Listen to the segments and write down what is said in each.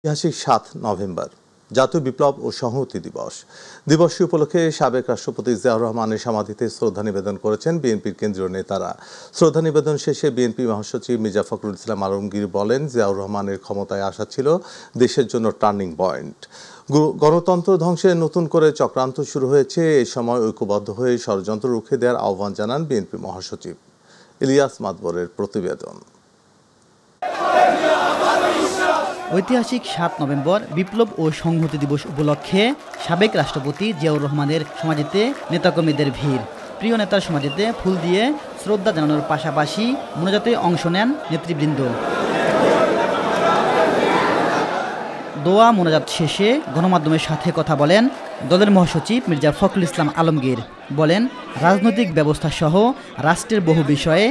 ঐতিহাসিক ৭ নভেম্বর জাতীয় বিপ্লব ও সংহতি দিবস। দিবসটি উপলক্ষে সাবেক রাষ্ট্রপতি জিয়াউর রহমানের সমাধিতে শ্রদ্ধা নিবেদন করেছেন বিএনপির কেন্দ্রীয় নেতারা। শ্রদ্ধা নিবেদন শেষে বিএনপি মহাসচিব মির্জা ফখরুল ইসলাম আলমগীর বলেন, জিয়াউর রহমানের ক্ষমতায় আসা ছিল দেশের জন্য টার্নিং পয়েন্ট। গণতন্ত্র ধ্বংসে নতুন করে চক্রান্ত শুরু হয়েছে। এই সময় ঐক্যবদ্ধ হয়ে ষড়যন্ত্র রুখে দেওয়ার আহ্বান জানান বিএনপি মহাসচিব। ইলিয়াস মাদবরের প্রতিবেদন। ঐতিহাসিক ৭ নভেম্বর বিপ্লব ও সংহতি দিবস উপলক্ষে সাবেক রাষ্ট্রপতি জিয়াউর রহমানের সমাধিতে নেতাকর্মীদের ভিড়। প্রিয় নেতার সমাধিতে ফুল দিয়ে শ্রদ্ধা জানানোর পাশাপাশি মোনাজাতে অংশ নেন নেতৃবৃন্দ। দোয়া মোনাজাত শেষে গণমাধ্যমের সাথে কথা বলেন দলের মহাসচিব মির্জা ফখরুল ইসলাম আলমগীর। বলেন, রাজনৈতিক ব্যবস্থা সহ রাষ্ট্রের বহু বিষয়ে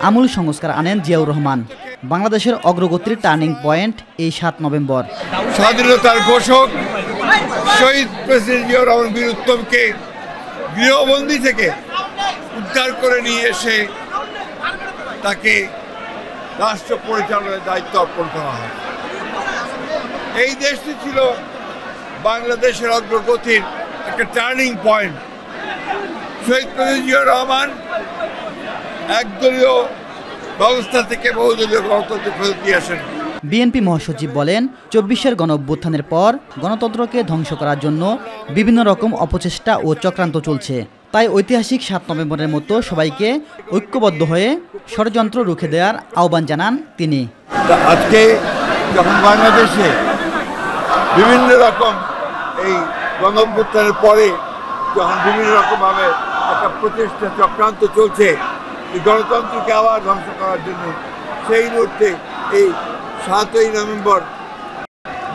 আমূল সংস্কার আনেন জিয়াউর রহমান। বাংলাদেশের অগ্রগতির টার্নিং পয়েন্ট এই ৭ নভেম্বর। স্বাধীনতার ঘোষক শহীদ প্রেসিডেন্ট জিয়াউর রহমান বীর উত্তমকে গৃহবন্দী থেকে উদ্ধার করে নিয়ে এসে তাকে রাষ্ট্র পরিচালনার দায়িত্ব অর্পণ করা হয়। এই দেশটি ছিল বাংলাদেশের অগ্রগতির একটা টার্নিং পয়েন্ট। শহীদ প্রেসিডেন্ট জিয়াউর রহমান একদলীয় ব্যবস্থা থেকে বহুদলীয় গণতন্ত্রে ফেরত দিয়ে আসেন। বিএনপি মহাসচিব বলেন, ২৪-এর গণঅভ্যুত্থানের পর গণতন্ত্রকে ধ্বংস করার জন্য বিভিন্ন রকম অপচেষ্টা ও চক্রান্ত চলছে। তাই ঐতিহাসিক ৭ নভেম্বরের মতো সবাইকে ঐক্যবদ্ধ হয়ে ষড়যন্ত্র রুখে দেওয়ার আহ্বান জানান তিনি। আজকে যখন বাংলাদেশে বিভিন্ন রকম এই গণঅভ্যুত্থানের পরে যখন বিভিন্ন রকমভাবে একটা প্রচেষ্টা চক্রান্ত চলছে গণতন্ত্রকে আবার ধ্বংস করার জন্য, সেই মুহূর্তে এই ৭ই নভেম্বর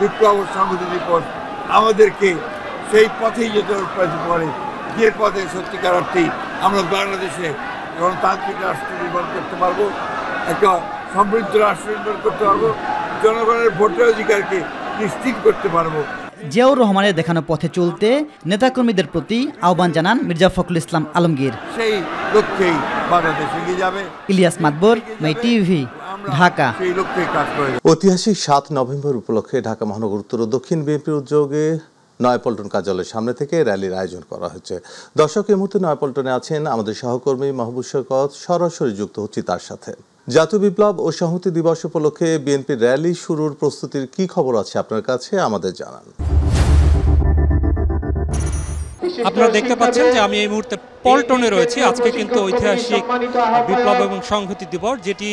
বিপ্লব ও সংহতি দিবস আমাদেরকে সেই পথেই যেতে পারে, যে পথে সত্যিকার অর্থেই আমরা বাংলাদেশে গণতান্ত্রিক রাষ্ট্র নির্মাণ করতে পারবো, একটা সমৃদ্ধ রাষ্ট্র নির্মাণ করতে পারবো, জনগণের ভোটের অধিকারকে নিশ্চিত করতে পারবো। জিয়াউর রহমানের দেখানো পথে চলতে নেতাকর্মীদের প্রতি আহ্বান জানান মির্জা ফখরুল ইসলাম আলমগীর। সেই লক্ষ্যেই বাংলাদেশ এগিয়ে যাবে। ইলিয়াস মাদবর, মাই টিভি, ঢাকা। সেই লক্ষ্যেই কাজ করে। ঐতিহাসিক ৭ নভেম্বর উপলক্ষে ঢাকা মহানগর উত্তর ও দক্ষিণ বিএনপির উদ্যোগে নয়াপল্টন কার্যালয়ের সামনে থেকে র্যালির আয়োজন করা হয়েছে। দর্শক, এই মুহূর্তে নয়াপল্টনে আছেন আমাদের সহকর্মী মাহবুব শওকত। সরাসরি যুক্ত হচ্ছি তার সাথে। জাতীয় বিপ্লব ও সংহতি দিবস উপলক্ষে বিএনপির র্যালি শুরুর প্রস্তুতির কি খবর আছে আপনার কাছে, আমাদের জানান। আপনারা দেখতে পাচ্ছেন যে আমি এই মুহূর্তে পল্টনে রয়েছি। আজকে কিন্তু ঐতিহাসিক বিপ্লব এবং সংহতি দিবস, যেটি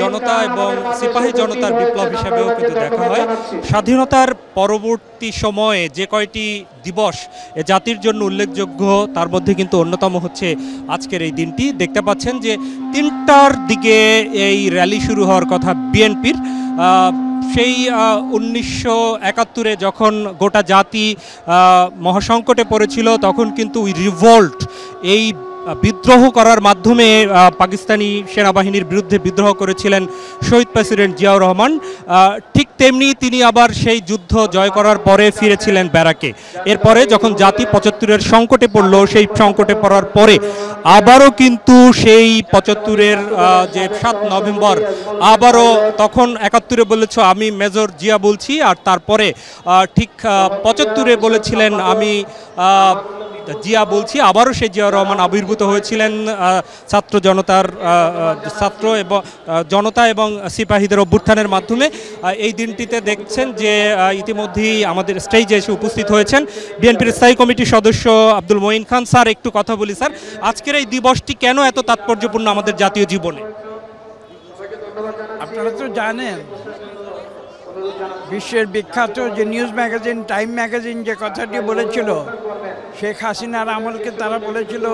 জনতা এবং সিপাহী জনতার বিপ্লব হিসাবেও কিন্তু দেখা হয়। স্বাধীনতার পরবর্তী সময়ে যে কয়টি দিবস জাতির জন্য উল্লেখযোগ্য, তার মধ্যে কিন্তু অন্যতম হচ্ছে আজকের এই দিনটি। দেখতে পাচ্ছেন যে ৩টার দিকে এই র্যালি শুরু হওয়ার কথা বিএনপির। সেই ১৯৭১-এ যখন গোটা জাতি মহাসংকটে পড়েছিল, তখন কিন্তু রিভোল্ট, এই বিদ্রোহ করার মাধ্যমে পাকিস্তানি সেনাবাহিনীর বিরুদ্ধে বিদ্রোহ করেছিলেন শহীদ প্রেসিডেন্ট জিয়াউর রহমান। ঠিক তেমনি তিনি আবার সেই যুদ্ধ জয় করার পরে ফিরেছিলেন ব্যারাকে। এরপরে যখন জাতি ৭৫-এর সংকটে পড়ল, সেই সংকটে পড়ার পরে আবারও কিন্তু সেই ৭৫-এর যে ৭ নভেম্বর, আবারও তখন ৭১-এ বলেছ আমি মেজর জিয়া বলছি, আর তারপরে ঠিক ৭৫-এ বলেছিলেন আমি জিয়া বলছি। আবারও সেই জিয়াউর রহমান আবির্ভূত হয়েছিলেন ছাত্র এবং জনতা এবং সিপাহীদের অভ্যুত্থানের মাধ্যমে। এই দিনটিতে দেখছেন যে ইতিমধ্যেই আমাদের স্টেজে এসে উপস্থিত হয়েছেন বিএনপির স্থায়ী কমিটির সদস্য আব্দুল মঈন খান। স্যার, একটু কথা বলি স্যার, আজকের এই দিবসটি কেন এত তাৎপর্যপূর্ণ আমাদের জাতীয় জীবনে? আপনারা তো জানেন, বিশ্বের বিখ্যাত যে নিউজ ম্যাগাজিন টাইম ম্যাগাজিন যে কথাটি বলেছিল, শেখ হাসিনার আমলকে তারা বলেছিল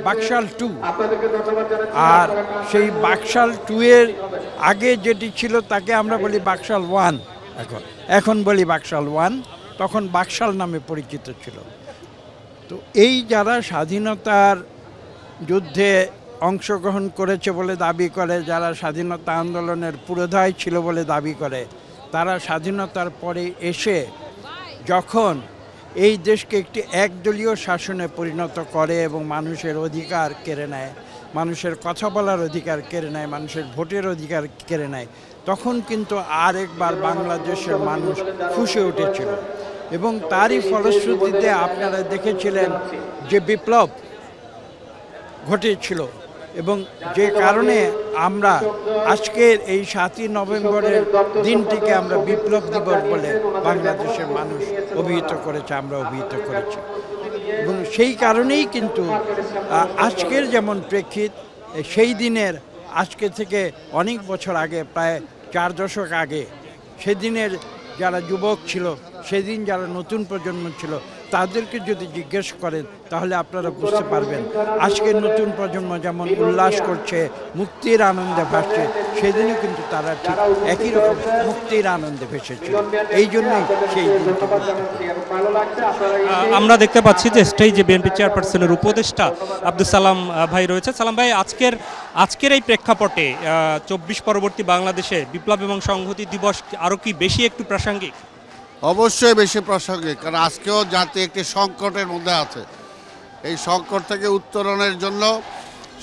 বাকশাল 2, আর সেই বাকশাল 2 এর আগে যেটি ছিল তাকে আমরা বলি বাকশাল 1। এখন বলি বাকশাল 1, তখন বাকশাল নামে পরিচিত ছিল। তো এই যারা স্বাধীনতার যুদ্ধে অংশগ্রহণ করেছে বলে দাবি করে, যারা স্বাধীনতা আন্দোলনের পুরোধায় ছিল বলে দাবি করে, তারা স্বাধীনতার পরে এসে যখন এই দেশকে একটি একদলীয় শাসনে পরিণত করে এবং মানুষের অধিকার কেড়ে নেয়, মানুষের কথা বলার অধিকার কেড়ে নেয়, মানুষের ভোটের অধিকার কেড়ে নেয়, তখন কিন্তু আরেকবার বাংলাদেশের মানুষ ফুঁসে উঠেছিল। এবং তারই ফলশ্রুতিতে আপনারা দেখেছিলেন যে বিপ্লব ঘটেছিল, এবং যে কারণে আমরা আজকের এই 7ই নভেম্বরের দিনটিকে আমরা বিপ্লব দিবস বলে বাংলাদেশের মানুষ অভিহিত করেছে, আমরা অভিহিত করেছি। এবং সেই কারণেই কিন্তু আজকের যেমন প্রেক্ষিত, সেই দিনের আজকে থেকে অনেক বছর আগে, প্রায় 4 দশক আগে, সেদিনের যারা যুবক ছিল, সেদিন যারা নতুন প্রজন্ম ছিল, তাদেরকে যদি জিজ্ঞেস করেন তাহলে আপনারা বুঝতে পারবেন আজকের নতুন প্রজন্ম যেমন উল্লাস করছে, মুক্তির আনন্দে ভাসছে, সেদিনও কিন্তু তারা ঠিক একই রকম মুক্তির আনন্দে ভেসেছিল। এই জন্যই সেই দিনটি আমরা দেখতে পাচ্ছি যে স্টেজে বিএনপি চেয়ারপারসনের উপদেষ্টা আব্দুল সালাম ভাই রয়েছে। সালাম ভাই, আজকের এই প্রেক্ষাপটে 24 পরবর্তী বাংলাদেশে বিপ্লব এবং সংহতি দিবস আরও কি বেশি একটু প্রাসঙ্গিক? অবশ্যই বেশি প্রাসঙ্গিক, কারণ আজকেও জাতি একটি সংকটের মধ্যে আছে। এই সংকট থেকে উত্তরণের জন্য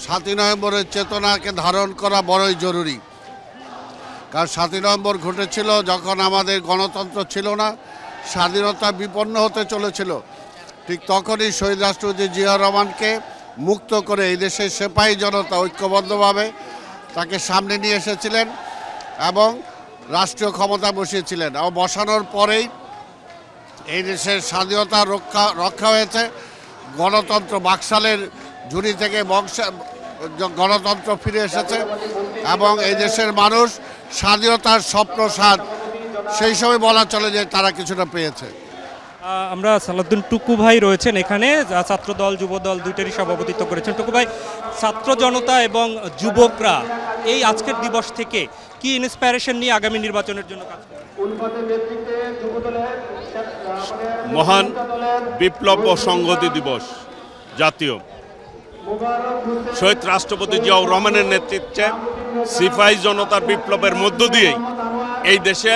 7ই নভেম্বরের চেতনাকে ধারণ করা বড়ই জরুরি। কারণ 7ই নভেম্বর ঘটেছিল যখন আমাদের গণতন্ত্র ছিল না, স্বাধীনতা বিপন্ন হতে চলেছিল। ঠিক তখনই শহীদ রাষ্ট্রপতি জিয়া রহমানকে মুক্ত করে এই দেশের সিপাহী জনতা ঐক্যবদ্ধভাবে তাকে সামনে নিয়ে এসেছিলেন এবং রাষ্ট্রীয় ক্ষমতা বসিয়েছিলেন। এবং বসানোর পরেই এই দেশের স্বাধীনতা রক্ষা হয়েছে। গণতন্ত্র বাকশালের ঝুড়ি থেকে গণতন্ত্র ফিরে এসেছে এবং এই দেশের মানুষ স্বাধীনতার স্বপ্নসাদ সেই সময় বলা চলে যে তারা কিছুটা পেয়েছে। আমরা সালাউদ্দিন টুকু ভাই রয়েছেন এখানে, ছাত্র দল যুব দল দুইটারই সভাপতিত্ব করেছেন। টুকু ভাই, ছাত্র জনতা এবং যুবকরা এই আজকের দিবস থেকে কি ইন্সপিরেশন নিয়ে আগামী নির্বাচনের জন্য কাজ করবে? মহান বিপ্লব ও সংহতি দিবস জাতীয় শহীদ রাষ্ট্রপতি জিয়াউর রহমানের নেতৃত্বে সিপাহী জনতার বিপ্লবের মধ্য দিয়েই এই দেশে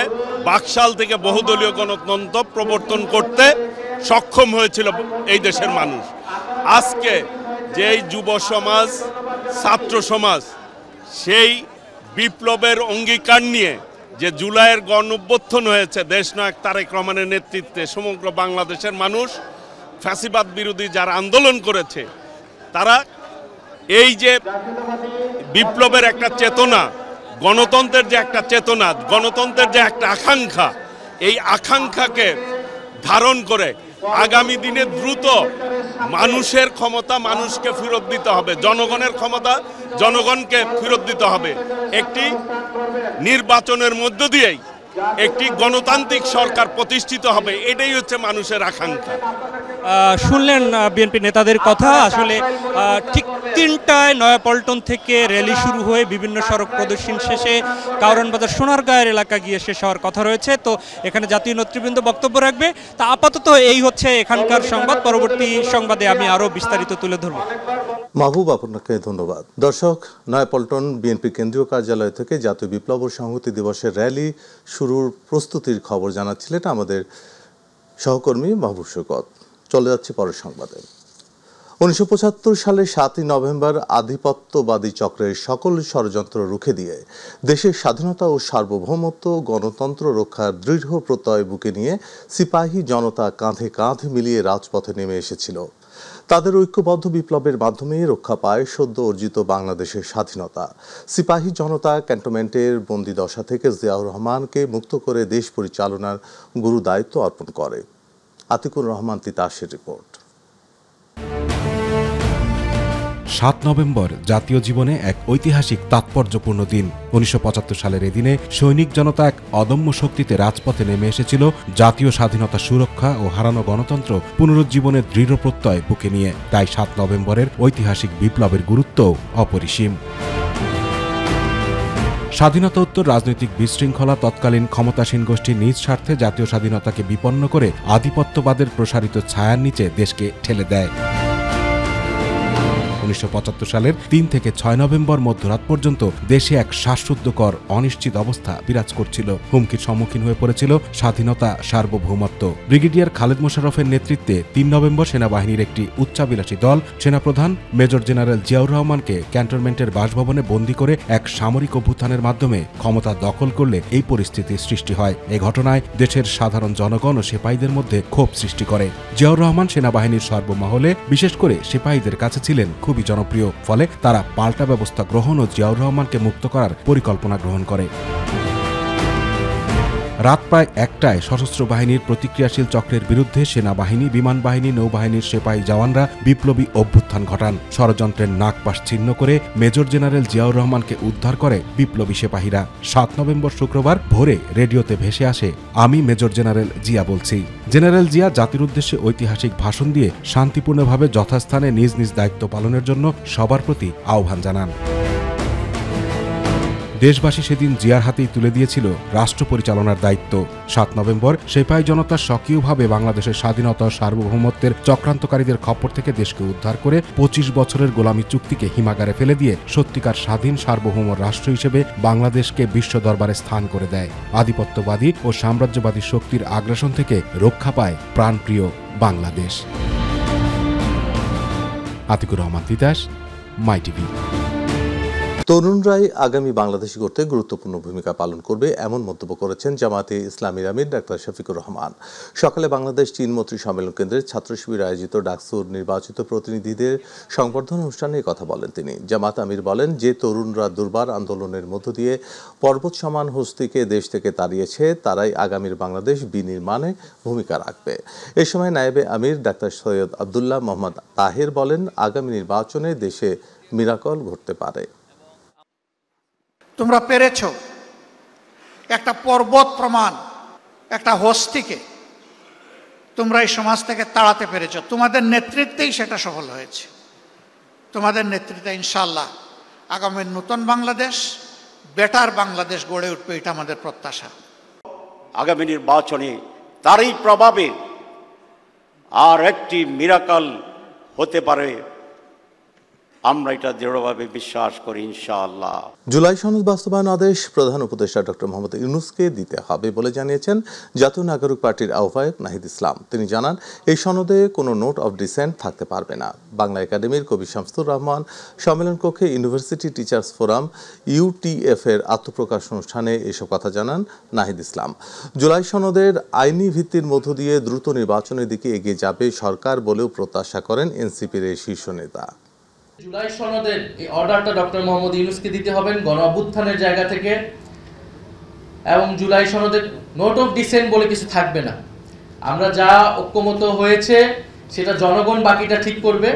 বাকশাল থেকে বহুদলীয় গণতন্ত্র প্রবর্তন করতে সক্ষম হয়েছিল এই দেশের মানুষ। আজকে যেই যুব সমাজ, ছাত্র সমাজ সেই বিপ্লবের অঙ্গীকার নিয়ে যে জুলাইয়ের গণঅভ্যুত্থান হয়েছে দেশনায়ক তারেক রহমানের নেতৃত্বে, সমগ্র বাংলাদেশের মানুষ ফ্যাসিবাদ বিরোধী যারা আন্দোলন করেছে, তারা এই যে বিপ্লবের একটা চেতনা, গণতন্ত্রের যে একটা চেতনা, গণতন্ত্রের যে একটা আকাঙ্ক্ষা, এই আকাঙ্ক্ষাকে ধারণ করে আগামী দিনে দ্রুত মানুষের ক্ষমতা মানুষকে ফেরত দিতে হবে, জনগণের ক্ষমতা জনগণকে ফেরত দিতে হবে। একটি নির্বাচনের মধ্য দিয়েই একটি গণতান্ত্রিক সরকার প্রতিষ্ঠিত হবে, এটাই হচ্ছে মানুষের আকাঙ্ক্ষা। শুনলেন বিএনপি নেতাদের কথা। আসলে ঠিক 3টায় নয়াপল্টন থেকে র্যালি শুরু হয়ে বিভিন্ন সড়ক প্রদর্শন শেষে কারওয়ান বাজার সোনারগাঁয়ের এলাকা গিয়ে শেষ হওয়ার কথা রয়েছে। তো এখানে জাতীয় নেতৃবৃন্দ বক্তব্য রাখবে। তা আপাতত এই হচ্ছে এখানকার সংবাদ। পরবর্তী সংবাদে আমি আরও বিস্তারিত তুলে ধরব। মাহবুব, আপনাকে ধন্যবাদ। দর্শক, নয়াপল্টন বিএনপি কেন্দ্রীয় কার্যালয় থেকে জাতীয় বিপ্লব ও সংহতি দিবসের র্যালি শুরুর প্রস্তুতির খবর জানাচ্ছিলেন আমাদের সহকর্মী মাহবুব শওকত। চলে যাচ্ছে পরের সংবাদে। 1975 সালের 7ই নভেম্বর আধিপত্যবাদী চক্রের সকল ষড়যন্ত্র রুখে দিয়ে দেশের স্বাধীনতা ও সার্বভৌমত্ব, গণতন্ত্র রক্ষার দৃঢ় প্রত্যয় বুকে নিয়ে সিপাহী জনতা কাঁধে কাঁধ মিলিয়ে রাজপথে নেমে এসেছিল। তাদের ঐক্যবদ্ধ বিপ্লবের মাধ্যমে রক্ষা পায় সদ্য অর্জিত বাংলাদেশের স্বাধীনতা। সিপাহী জনতা ক্যান্টনমেন্টের বন্দিদশা থেকে জিয়াউর রহমানকে মুক্ত করে দেশ পরিচালনার গুরু দায়িত্ব অর্পণ করে। আতিকুর রহমান তিতাসের রিপোর্ট। 7 নভেম্বর জাতীয় জীবনে এক ঐতিহাসিক তাৎপর্যপূর্ণ দিন। 1975 সালের এদিনে সৈনিক জনতা এক অদম্য শক্তিতে রাজপথে নেমে এসেছিল জাতীয় স্বাধীনতা সুরক্ষা ও হারানো গণতন্ত্র পুনরুজ্জীবনের দৃঢ় প্রত্যয় বুকে নিয়ে। তাই 7 নভেম্বরের ঐতিহাসিক বিপ্লবের গুরুত্ব অপরিসীম। স্বাধীনতোত্তর রাজনৈতিক বিশৃঙ্খলা তৎকালীন ক্ষমতাসীন গোষ্ঠী নিজ স্বার্থে জাতীয় স্বাধীনতাকে বিপন্ন করে আধিপত্যবাদের প্রসারিত ছায়ার নিচে দেশকে ঠেলে দেয়। 1975 সালের 3 থেকে 6 নভেম্বর মধ্যরাত পর্যন্ত দেশে এক শ্বাসরুদ্ধকর অনিশ্চিত অবস্থা বিরাজ করছিল। হুমকির সম্মুখীন হয়ে পড়েছিল স্বাধীনতা, সার্বভৌমত্ব। ব্রিগেডিয়ার খালেদ মোশাররফের নেতৃত্বে 3 নভেম্বর সেনাবাহিনীর একটি উচ্চাভিলাষী দল সেনাপ্রধান মেজর জেনারেল জিয়াউর রহমানকে ক্যান্টনমেন্টের বাসভবনে বন্দী করে এক সামরিক অভ্যুত্থানের মাধ্যমে ক্ষমতা দখল করলে এই পরিস্থিতির সৃষ্টি হয়। এই ঘটনায় দেশের সাধারণ জনগণ ও সিপাহীদের মধ্যে ক্ষোভ সৃষ্টি করে। জিয়াউর রহমান সেনাবাহিনীর সর্বমহলে, বিশেষ করে সিপাহীদের কাছে ছিলেন খুবই জনপ্রিয়। ফলে তারা পাল্টা ব্যবস্থা গ্রহণ ও জিয়াউর রহমানকে মুক্ত করার পরিকল্পনা গ্রহণ করে। রাত প্রায় 1টায় সশস্ত্র বাহিনীর প্রতিক্রিয়াশীল চক্রের বিরুদ্ধে সেনাবাহিনী, বিমান বাহিনী, নৌবাহিনীর সিপাহী জওয়ানরা বিপ্লবী অভ্যুত্থান ঘটান। ষড়যন্ত্রের নাকপাশ ছিন্ন করে মেজর জেনারেল জিয়াউর রহমানকে উদ্ধার করে বিপ্লবী সিপাহীরা। 7 নভেম্বর শুক্রবার ভোরে রেডিওতে ভেসে আসে, আমি মেজর জেনারেল জিয়া বলছি। জেনারেল জিয়া জাতির উদ্দেশ্যে ঐতিহাসিক ভাষণ দিয়ে শান্তিপূর্ণভাবে যথাস্থানে নিজ নিজ দায়িত্ব পালনের জন্য সবার প্রতি আহ্বান জানান। দেশবাসী সেদিন জিয়ার হাতেই তুলে দিয়েছিল রাষ্ট্র পরিচালনার দায়িত্ব। 7 নভেম্বর সিপাহী জনতা সক্রিয়ভাবে বাংলাদেশের স্বাধীনতা ও সার্বভৌমত্বের চক্রান্তকারীদের খপ্পর থেকে দেশকে উদ্ধার করে 25 বছরের গোলামী চুক্তিকে হিমাগারে ফেলে দিয়ে সত্যিকার স্বাধীন সার্বভৌম রাষ্ট্র হিসেবে বাংলাদেশকে বিশ্ব দরবারে স্থান করে দেয়। আধিপত্যবাদী ও সাম্রাজ্যবাদী শক্তির আগ্রাসন থেকে রক্ষা পায় প্রাণপ্রিয় বাংলাদেশ। আতিকুর রহমান তিতাস, মাই টিভি। তরুণরাই আগামী বাংলাদেশ গড়তে গুরুত্বপূর্ণ ভূমিকা পালন করবে, এমন মন্তব্য করেছেন জামায়াতে ইসলামীর আমির ডাক্তার শফিকুর রহমান। সকালে বাংলাদেশ চীন মৈত্রী সম্মেলন কেন্দ্রের ছাত্র শিবির আয়োজিত ডাকসুর নির্বাচিত প্রতিনিধিদের সংবর্ধনা অনুষ্ঠানে কথা বলেন তিনি। জামাত আমির বলেন, যে তরুণরা দুর্বার আন্দোলনের মধ্য দিয়ে পর্বত সমান হস্তিকে দেশ থেকে তাড়িয়েছে, তারাই আগামীর বাংলাদেশ বিনির্মাণে ভূমিকা রাখবে। এ সময় নায়েবে আমির ডাক্তার সৈয়দ আবদুল্লাহ মোহাম্মদ তাহের বলেন, আগামী নির্বাচনে দেশে মিরাকল ঘটতে পারে। তোমরা পেরেছ একটা পর্বত প্রমাণ, একটা হস্তিকে তোমরা এই সমাজ থেকে তাড়াতে পেরেছ। তোমাদের নেতৃত্বেই সেটা সফল হয়েছে। তোমাদের নেতৃত্বে ইনশাআল্লাহ আগামীর নতুন বাংলাদেশ, বেটার বাংলাদেশ গড়ে উঠবে, এটা আমাদের প্রত্যাশা। আগামী নির্বাচনে তারই প্রভাবে আর একটি মিরাকল হতে পারে, আমরা এটা দৃঢ়ভাবে বিশ্বাস করি ইনশাআল্লাহ। জুলাই সনদ বাস্তবায়ন আদেশ প্রধান উপদেষ্টা ডক্টর মোহাম্মদ ইউনূসকে দিতে হবে বলে জানিয়েছেন জাতীয় নাগরিক পার্টির আহ্বায়ক নাহিদ ইসলাম। তিনি জানান, এই সনদে কোনো নোট অফ ডিসেন্ট থাকতে পারবে না। বাংলা একাডেমির কবি শামসুর রহমান সম্মেলন কক্ষে ইউনিভার্সিটি টিচার্স ফোরাম ইউটিএফ এর আত্মপ্রকাশ অনুষ্ঠানে এসব কথা জানান নাহিদ ইসলাম। জুলাই সনদের আইনি ভিত্তির মধ্য দিয়ে দ্রুত নির্বাচনের দিকে এগিয়ে যাবে সরকার বলেও প্রত্যাশা করেন এনসিপির এই শীর্ষ নেতা। জুলাই সনদের এই অর্ডারটা ডক্টর মোহাম্মদ ইউনূসকে দিতে হবেন গণ অভ্যুত্থানের জায়গা থেকে, এবং জুলাই সনদের নোট অফ ডিসেন্ট বলে কিছু থাকবে না। আমরা যা ঐক্যমত হয়েছে সেটা জনগণ বাকিটা ঠিক করবে।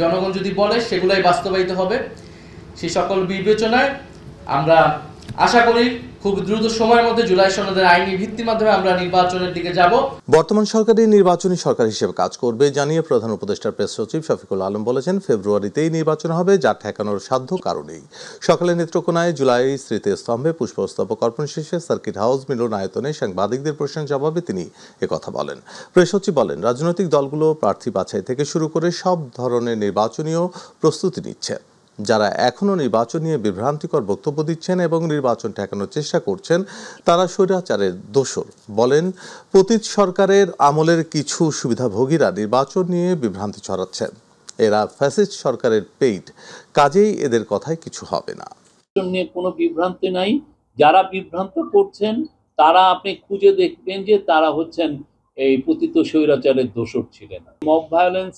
জনগণ যদি বলে সেগুলাই বাস্তবায়িত হবে। সেই সকল বিবেচনায় আমরা আশা করি খুব দ্রুত সময়ের মধ্যে জুলাই সনদের আইনি ভিত্তির মাধ্যমে আমরা নির্বাচনের দিকে যাব। বর্তমান সরকারই নির্বাচনী সরকার হিসেবে কাজ করবে জানিয়ে প্রধান উপদেষ্টার প্রেস সচিব শফিকুল আলম বলেছেন, ফেব্রুয়ারিতেই নির্বাচন হবে, যা ঠেকানোর সাধ্য কারণেই। সকালে নেত্রকোনায় জুলাই স্মৃতিস্তম্ভে পুষ্পস্তবক অর্পণ শেষে সার্কিট হাউস মিলনায়তনে সাংবাদিকদের প্রশ্নের জবাবে তিনি একথা বলেন। প্রেস সচিব বলেন, রাজনৈতিক দলগুলো প্রার্থী বাছাই থেকে শুরু করে সব ধরনের নির্বাচনীয় প্রস্তুতি নিচ্ছে। যারা এখনো নির্বাচন নিয়ে বিভ্রান্তিকর বক্তব্য দিচ্ছেন এবং নির্বাচন ঠেকানোর চেষ্টা করছেন, তারা স্বৈরাচারের দোসর। বলেন, পতিত সরকারের আমলের কিছু সুবিধাভোগীরা নির্বাচন নিয়ে বিভ্রান্তি ছড়াচ্ছেন। এরা ফ্যাসিস্ট সরকারের পেইড, কাজেই এদের কথায় কিছু হবে না। নিয়ে কোনো বিভ্রান্তি নাই। যারা বিভ্রান্ত করছেন তারা আপনি খুঁজে দেখবেন যে তারা হচ্ছেন এই পতিত স্বৈরাচারের দোসর ছিলেন। মব ভায়োলেন্স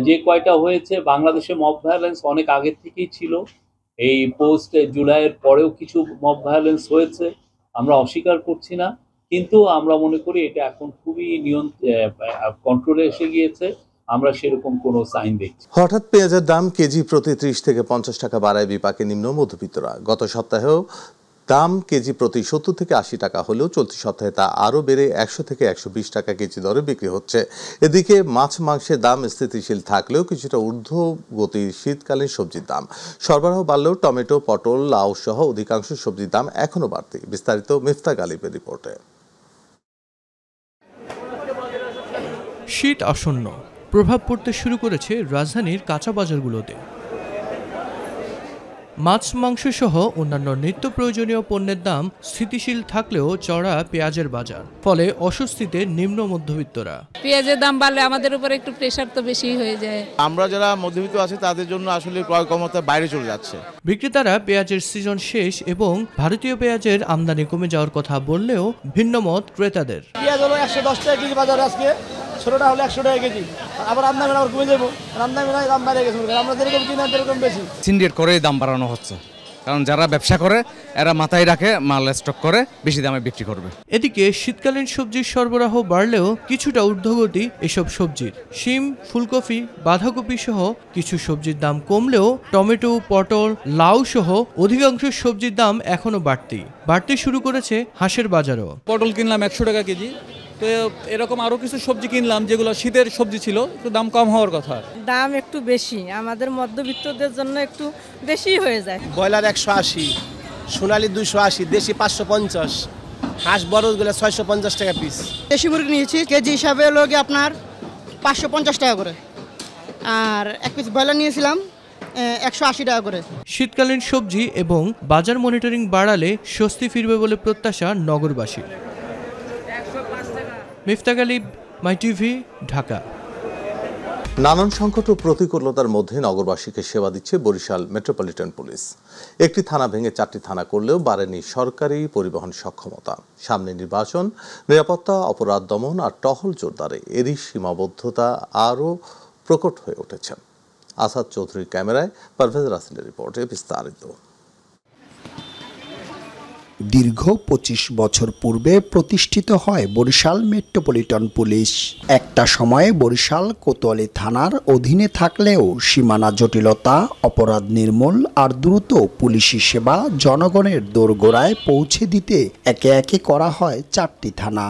যে কয়টা হয়েছে, বাংলাদেশে মব ভায়োলেন্স অনেক আগের থেকেই ছিল। এই পোস্ট জুলাইয়ের পরেও কিছু মব ভায়োলেন্স হয়েছে, আমরা অস্বীকার করছি না, কিন্তু আমরা মনে করি এটা এখন খুবই কন্ট্রোলে এসে গিয়েছে। আমরা সেরকম কোনো সাইন দেখছি। হঠাৎ পেঁয়াজের দাম কেজি প্রতি 30 থেকে 50 টাকা বাড়ায় বিপাকে নিম্ন মধ্যবিত্তরা। গত সপ্তাহেও দাম কেজি প্রতি 70 থেকে 80 টাকা হলেও চলতি সপ্তাহে তা আরও বেড়ে 100 থেকে 120 টাকা কেজি দরে বিক্রি হচ্ছে। এদিকে মাছ মাংসের দাম স্থিতিশীল থাকলেও কিছুটা ঊর্ধ্বগতির শীতকালীন সবজির দাম। সরবরাহ বাড়লেও টমেটো, পটল, লাউ সহ অধিকাংশ সবজির দাম এখনও বাড়তি। বিস্তারিত মিফতা গালিবের রিপোর্টে। শীত আসন্ন, প্রভাব পড়তে শুরু করেছে রাজধানীর কাঁচা বাজারগুলোতে। মাছ মাংস সহ অন্যান্য নিত্য প্রয়োজনীয় পণ্যের দাম স্থিতিশীল থাকলেও চড়া পেঁয়াজের বাজার, ফলে অস্বস্তিতে নিম্ন মধ্যবিত্তরা। পেঁয়াজের দাম বাড়লে আমাদের উপর একটু প্রেশার তো বেশি হয়ে যায়। আমরা যারা মধ্যবিত্ত আছি তাদের জন্য আসলে ক্রয় ক্ষমতার বাইরে চলে যাচ্ছে। বিক্রেতারা পেঁয়াজের সিজন শেষ এবং ভারতীয় পেঁয়াজের আমদানি কমে যাওয়ার কথা বললেও ভিন্ন মত ক্রেতাদের। পেঁয়াজ হলো 110 টাকা কেজি বাজারে, আজকে ছোটটা হলো 100 টাকা কেজি, আবার আমদানি আবার কমে যাবো, আমদানি নাই দাম বেড়ে গেছে, আমরা যেরকম কিনা সেরকম বেশি। সিন্ডিকেট করেই দাম বাড়ানো হচ্ছে, কারণ যারা ব্যবসা করে এরা মাথায় রাখে মাল স্টক করে বেশি দামে বিক্রি করবে। এদিকে শীতকালীন সবজির সরবরাহ বাড়লেও কিছুটা ঊর্ধ্বগতি এসব সবজির। শিম, ফুলকপি, বাঁধাকপি সহ কিছু সবজির দাম কমলেও টমেটো, পটল, লাউ সহ অধিকাংশ সবজির দাম এখনো বাড়তে শুরু করেছে হাঁসের বাজারও। পটল কিনলাম 100 টাকা কেজি, তো এরকম আরো কিছু সবজি কিনলাম যেগুলো শীতের সবজি ছিল, একটু দাম কম হওয়ার কথা। দাম একটু বেশি, আমাদের মধ্যবিত্তদের জন্য একটু বেশি হয়ে যায়। ব্রয়লার 180, সোনালী 280, দেশি 550, হাঁস বড়গুলো 650 টাকা পিস। দেশি মুরগি নিয়েছি কেজি হিসাবে হলো কি আপনার 550 টাকা করে, আর এক পিস ব্রয়লার নিয়েছিলাম 180 টাকা করে। শীতকালীন সবজি এবং বাজার মনিটরিং বাড়ালে স্বস্তি ফিরবে বলে প্রত্যাশা নগরবাসী। মিফতাক আলী, মাই টিভি, ঢাকা। নানান সংকট ও প্রতিকূলতার মধ্যে নগরবাসীকে সেবা দিচ্ছে বরিশাল মেট্রোপলিটন পুলিশ। একটি থানা ভেঙে 4টি থানা করলেও বাড়েনি সরকারি পরিবহন সক্ষমতা। সামনে নির্বাচন, নিরাপত্তা, অপরাধ দমন আর টহল জোরদারে এরই সীমাবদ্ধতা আরও প্রকট হয়ে উঠেছে। আসাদ চৌধুরীর ক্যামেরায় পারভেজ রাসেলের রিপোর্টে বিস্তারিত। দীর্ঘ 25 বছর পূর্বে প্রতিষ্ঠিত হয় বরিশাল মেট্রোপলিটন পুলিশ। একটা সময়ে বরিশাল কোতোয়ালি থানার অধীনে থাকলেও সীমানা জটিলতা, অপরাধ নির্মূল আর দ্রুত পুলিশি সেবা জনগণের দোরগোড়ায় পৌঁছে দিতে একে একে করা হয় 4টি থানা।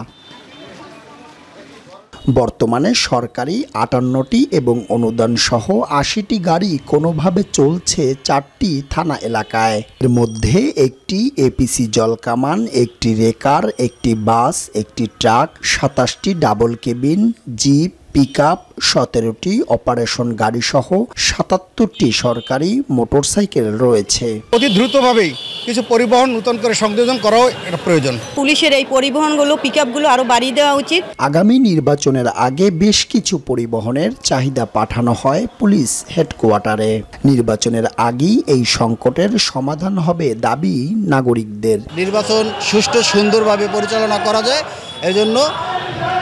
বর্তমানে সরকারি 58টি এবং অনুদান সহ 80টি গাড়ি কোনোভাবে চলছে 4টি থানা এলাকায়। এর মধ্যে একটি এপিসি জলকামান, একটি রেকার, একটি বাস, একটি ট্রাক, 27টি ডাবল কেবিন, জিপ, পিকআপ, 17টি অপারেশন গাড়ি সহ 77টি সরকারি মোটরসাইকেল রয়েছে। অতি দ্রুতভাবেই কিছু পরিবহন নতুন করে সংযোজন করাও প্রয়োজন। পুলিশের এই পরিবহনগুলো, পিকআপগুলো আরো বাড়িয়ে দেওয়া উচিত। আগামী নির্বাচনের আগে বেশ কিছু পরিবহনের চাহিদা পাঠানো হয় পুলিশ হেডকোয়ার্টারে। নির্বাচনের আগেই এই সংকটের সমাধান হবে দাবি নাগরিকদের। নির্বাচন সুষ্ঠু সুন্দরভাবে পরিচালনা করা যায়, এজন্য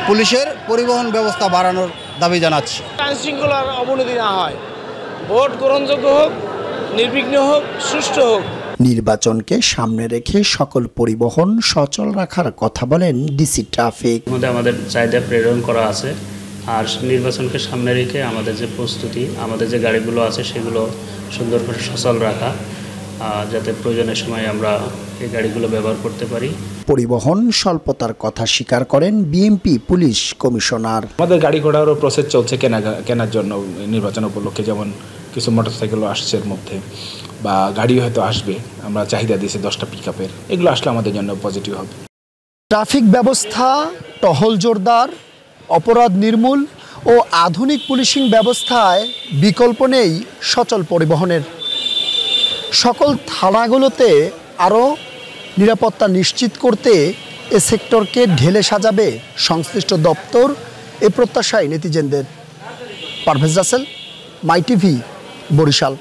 পুলিশের পরিবহন ব্যবস্থা বাড়ানোর দাবি জানাচ্ছি। আইন শৃঙ্খলার অবনতি না হয়, ভোট গ্রহণযোগ্য হোক, নির্বিঘ্ন হোক, সুষ্ঠু হোক। নির্বাচনকে সামনে রেখে সকল পরিবহন সচল রাখার কথা বলেন ডিসি ট্রাফিক। আমাদের চাহিদা প্রেরণ করা আছে, আর নির্বাচনকে সামনে রেখে আমাদের যে প্রস্তুতি, আমাদের যে গাড়িগুলো আছে সেগুলো সুন্দর করে সচল রাখা, যাতে প্রয়োজনের সময় আমরা এই গাড়িগুলো ব্যবহার করতে পারি। পরিবহন স্বল্পতার কথা স্বীকার করেন বিএমপি পুলিশ কমিশনার। আমাদের গাড়ি ঘোড়ারও প্রসেস চলছে কেনার জন্য নির্বাচন উপলক্ষে, যেমন কিছু মোটরসাইকেলও আসছে এর মধ্যে, বা গাড়ি হয়তো আসবে। আমরা চাহিদা দিয়েছি 10টা পিকআপের, এগুলো আসলে আমাদের জন্য পজিটিভ হবে। ট্রাফিক ব্যবস্থা, টহল জোরদার, অপরাধ নির্মূল ও আধুনিক পুলিশিং ব্যবস্থায় বিকল্প নেই সচল পরিবহনের। সকল থানাগুলোতে আরও নিরাপত্তা নিশ্চিত করতে এ সেক্টরকে ঢেলে সাজাবে সংশ্লিষ্ট দপ্তর, এ প্রত্যাশায় নেটিজেনদের। পারভেজ রাসেল, মাই টিভি, বরিশাল।